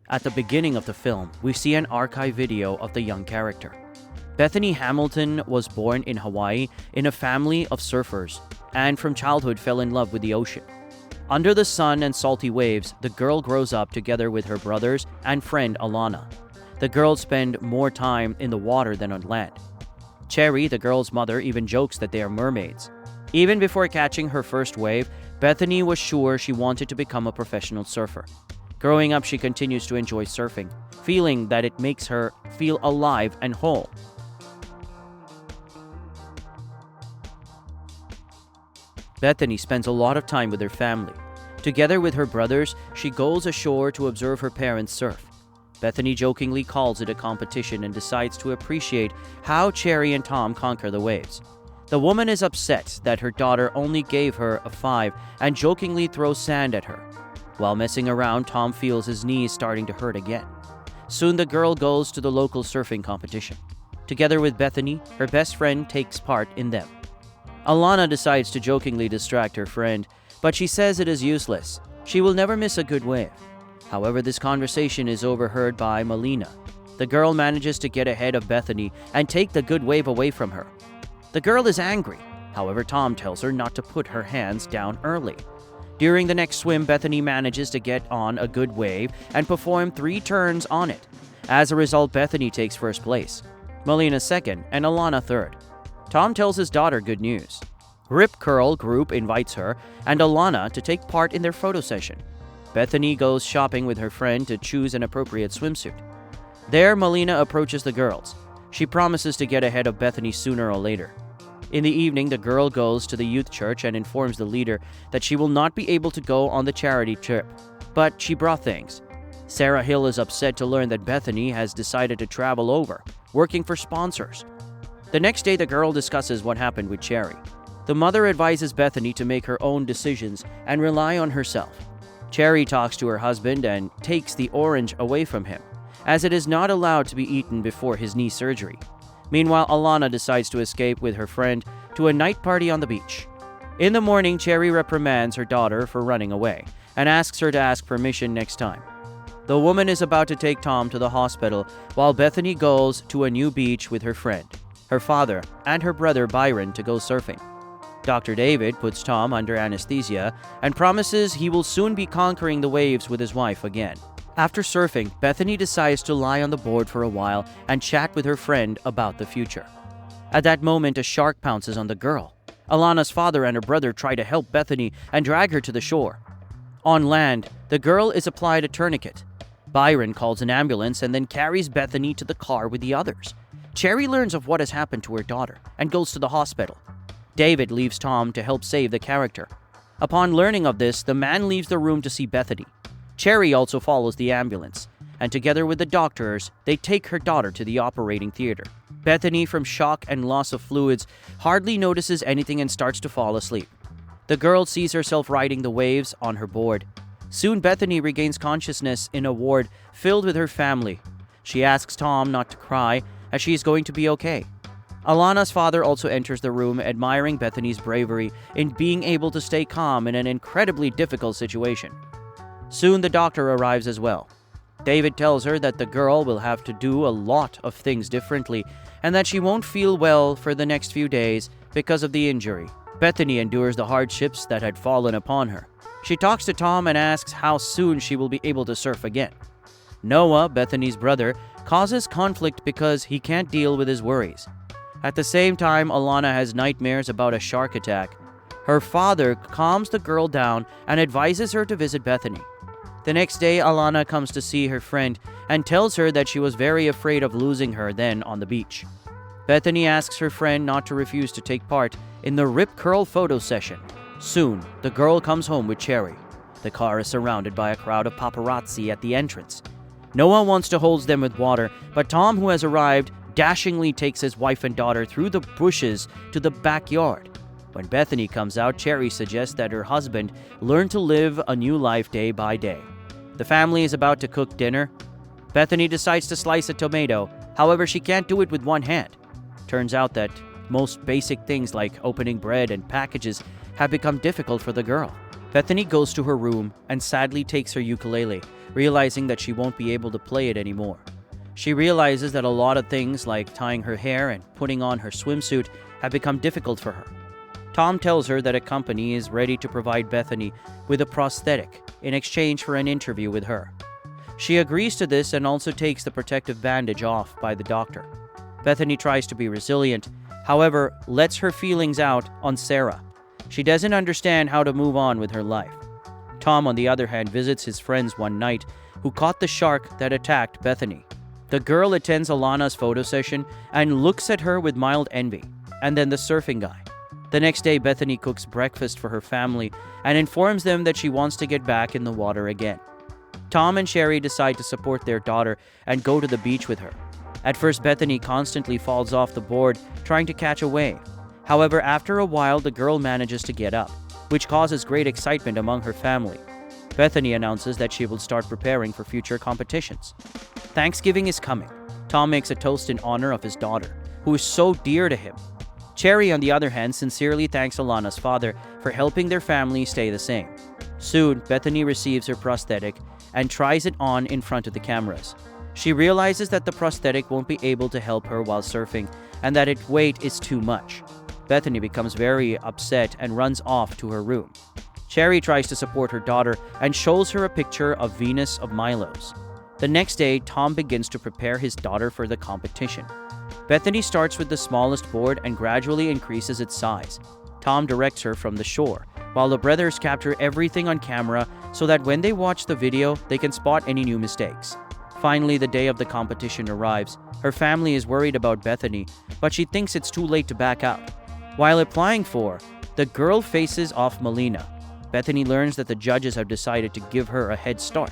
At the beginning of the film, we see an archive video of the young character. Bethany Hamilton was born in Hawaii in a family of surfers and from childhood fell in love with the ocean. Under the sun and salty waves, the girl grows up together with her brothers and friend Alana. The girls spend more time in the water than on land. Cherry, the girl's mother, even jokes that they are mermaids. Even before catching her first wave, Bethany was sure she wanted to become a professional surfer. Growing up, she continues to enjoy surfing, feeling that it makes her feel alive and whole. Bethany spends a lot of time with her family. Together with her brothers, she goes ashore to observe her parents surf. Bethany jokingly calls it a competition and decides to appreciate how Cherry and Tom conquer the waves. The woman is upset that her daughter only gave her a 5 and jokingly throws sand at her. While messing around, Tom feels his knees starting to hurt again. Soon the girl goes to the local surfing competition. Together with Bethany, her best friend takes part in them. Alana decides to jokingly distract her friend, but she says it is useless. She will never miss a good wave. However, this conversation is overheard by Melina. The girl manages to get ahead of Bethany and take the good wave away from her. The girl is angry. However, Tom tells her not to put her hands down early. During the next swim, Bethany manages to get on a good wave and perform 3 turns on it. As a result, Bethany takes first place, Melina second, and Alana third. Tom tells his daughter good news. Rip Curl Group invites her and Alana to take part in their photo session. Bethany goes shopping with her friend to choose an appropriate swimsuit. There, Melina approaches the girls. She promises to get ahead of Bethany sooner or later. In the evening, the girl goes to the youth church and informs the leader that she will not be able to go on the charity trip, but she brought things. Sarah Hill is upset to learn that Bethany has decided to travel over, working for sponsors. The next day, the girl discusses what happened with Cherry. The mother advises Bethany to make her own decisions and rely on herself. Cherry talks to her husband and takes the orange away from him, as it is not allowed to be eaten before his knee surgery. Meanwhile, Alana decides to escape with her friend to a night party on the beach. In the morning, Cherry reprimands her daughter for running away and asks her to ask permission next time. The woman is about to take Tom to the hospital while Bethany goes to a new beach with her friend, her father, and her brother Byron to go surfing. Dr. David puts Tom under anesthesia and promises he will soon be conquering the waves with his wife again. After surfing, Bethany decides to lie on the board for a while and chat with her friend about the future. At that moment, a shark pounces on the girl. Alana's father and her brother try to help Bethany and drag her to the shore. On land, the girl is applied a tourniquet. Byron calls an ambulance and then carries Bethany to the car with the others. Cherry learns of what has happened to her daughter and goes to the hospital. David leaves Tom to help save the character. Upon learning of this, the man leaves the room to see Bethany. Cherry also follows the ambulance, and together with the doctors, they take her daughter to the operating theater. Bethany, from shock and loss of fluids, hardly notices anything and starts to fall asleep. The girl sees herself riding the waves on her board. Soon, Bethany regains consciousness in a ward filled with her family. She asks Tom not to cry, as she is going to be okay. Alana's father also enters the room, admiring Bethany's bravery in being able to stay calm in an incredibly difficult situation. Soon the doctor arrives as well. David tells her that the girl will have to do a lot of things differently and that she won't feel well for the next few days because of the injury. Bethany endures the hardships that had fallen upon her. She talks to Tom and asks how soon she will be able to surf again. Noah, Bethany's brother, causes conflict because he can't deal with his worries. At the same time, Alana has nightmares about a shark attack. Her father calms the girl down and advises her to visit Bethany. The next day, Alana comes to see her friend and tells her that she was very afraid of losing her then on the beach. Bethany asks her friend not to refuse to take part in the Rip Curl photo session. Soon, the girl comes home with Cherry. The car is surrounded by a crowd of paparazzi at the entrance. Noah wants to hose them with water, but Tom, who has arrived, dashingly takes his wife and daughter through the bushes to the backyard. When Bethany comes out, Cherry suggests that her husband learn to live a new life day by day. The family is about to cook dinner. Bethany decides to slice a tomato, however, she can't do it with one hand. Turns out that most basic things like opening bread and packages have become difficult for the girl. Bethany goes to her room and sadly takes her ukulele, realizing that she won't be able to play it anymore. She realizes that a lot of things like tying her hair and putting on her swimsuit have become difficult for her. Tom tells her that a company is ready to provide Bethany with a prosthetic in exchange for an interview with her. She agrees to this and also takes the protective bandage off by the doctor. Bethany tries to be resilient, however, lets her feelings out on Sarah. She doesn't understand how to move on with her life. Tom, on the other hand, visits his friends one night who caught the shark that attacked Bethany. The girl attends Alana's photo session and looks at her with mild envy, and then the surfing guy. The next day, Bethany cooks breakfast for her family and informs them that she wants to get back in the water again. Tom and Sherry decide to support their daughter and go to the beach with her. At first, Bethany constantly falls off the board trying to catch a wave. However, after a while, the girl manages to get up, which causes great excitement among her family. Bethany announces that she will start preparing for future competitions. Thanksgiving is coming. Tom makes a toast in honor of his daughter, who is so dear to him. Cherry, on the other hand, sincerely thanks Alana's father for helping their family stay the same. Soon, Bethany receives her prosthetic and tries it on in front of the cameras. She realizes that the prosthetic won't be able to help her while surfing and that its weight is too much. Bethany becomes very upset and runs off to her room. Cherry tries to support her daughter and shows her a picture of Venus of Milos. The next day, Tom begins to prepare his daughter for the competition. Bethany starts with the smallest board and gradually increases its size. Tom directs her from the shore, while the brothers capture everything on camera so that when they watch the video, they can spot any new mistakes. Finally, the day of the competition arrives. Her family is worried about Bethany, but she thinks it's too late to back out. While applying for, the girl faces off Melina. Bethany learns that the judges have decided to give her a head start,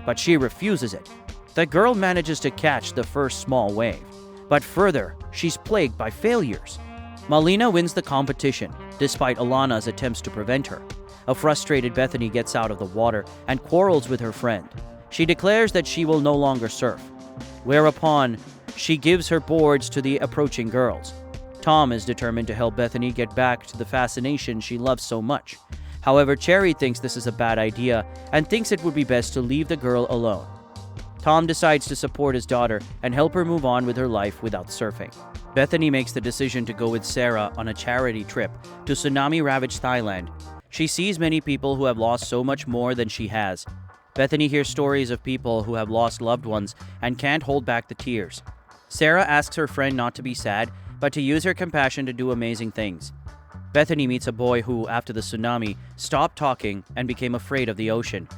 but she refuses it. The girl manages to catch the first small wave, but further, she's plagued by failures. Melina wins the competition, despite Alana's attempts to prevent her. A frustrated Bethany gets out of the water and quarrels with her friend. She declares that she will no longer surf, whereupon she gives her boards to the approaching girls. Tom is determined to help Bethany get back to the fascination she loves so much. However, Cherry thinks this is a bad idea and thinks it would be best to leave the girl alone. Tom decides to support his daughter and help her move on with her life without surfing. Bethany makes the decision to go with Sarah on a charity trip to tsunami-ravaged Thailand. She sees many people who have lost so much more than she has. Bethany hears stories of people who have lost loved ones and can't hold back the tears. Sarah asks her friend not to be sad, but to use her compassion to do amazing things. Bethany meets a boy who, after the tsunami, stopped talking and became afraid of the ocean.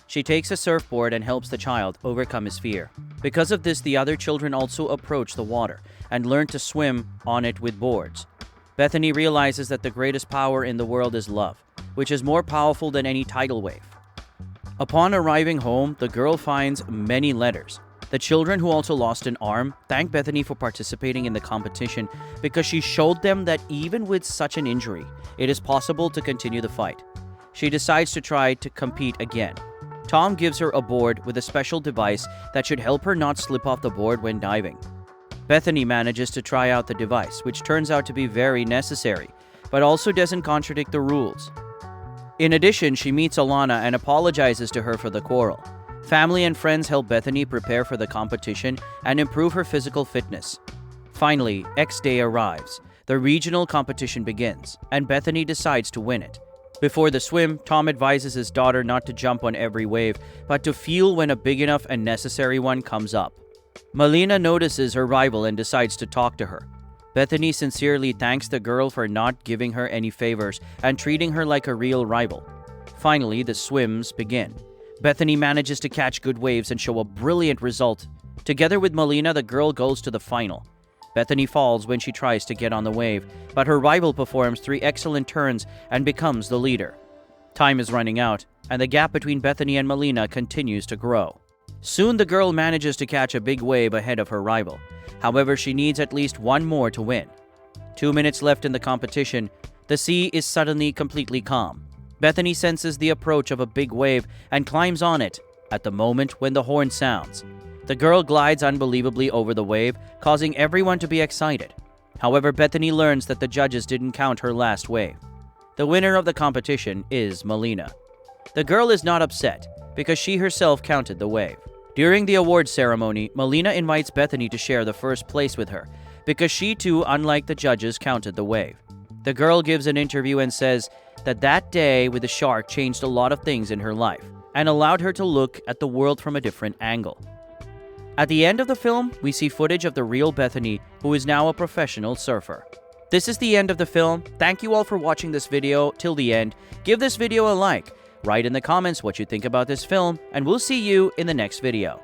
She takes a surfboard and helps the child overcome his fear. Because of this, the other children also approach the water and learn to swim on it with boards. Bethany realizes that the greatest power in the world is love, which is more powerful than any tidal wave. Upon arriving home, the girl finds many letters. The children, who also lost an arm, thank Bethany for participating in the competition because she showed them that even with such an injury, it is possible to continue the fight. She decides to try to compete again. Tom gives her a board with a special device that should help her not slip off the board when diving. Bethany manages to try out the device, which turns out to be very necessary, but also doesn't contradict the rules. In addition, she meets Alana and apologizes to her for the quarrel. Family and friends help Bethany prepare for the competition and improve her physical fitness. Finally, X Day arrives. The regional competition begins, and Bethany decides to win it. Before the swim, Tom advises his daughter not to jump on every wave, but to feel when a big enough and necessary one comes up. Melina notices her rival and decides to talk to her. Bethany sincerely thanks the girl for not giving her any favors and treating her like a real rival. Finally, the swims begin. Bethany manages to catch good waves and show a brilliant result. Together with Melina, the girl goes to the final. Bethany falls when she tries to get on the wave, but her rival performs 3 excellent turns and becomes the leader. Time is running out, and the gap between Bethany and Melina continues to grow. Soon the girl manages to catch a big wave ahead of her rival. However, she needs at least one more to win. 2 minutes left in the competition. The sea is suddenly completely calm. Bethany senses the approach of a big wave and climbs on it at the moment when the horn sounds. The girl glides unbelievably over the wave, causing everyone to be excited. However, Bethany learns that the judges didn't count her last wave. The winner of the competition is Melina. The girl is not upset, because she herself counted the wave. During the award ceremony, Melina invites Bethany to share the first place with her, because she too, unlike the judges, counted the wave. The girl gives an interview and says that day with the shark changed a lot of things in her life and allowed her to look at the world from a different angle. At the end of the film, we see footage of the real Bethany, who is now a professional surfer. This is the end of the film. Thank you all for watching this video till the end. Give this video a like, write in the comments what you think about this film, and we'll see you in the next video.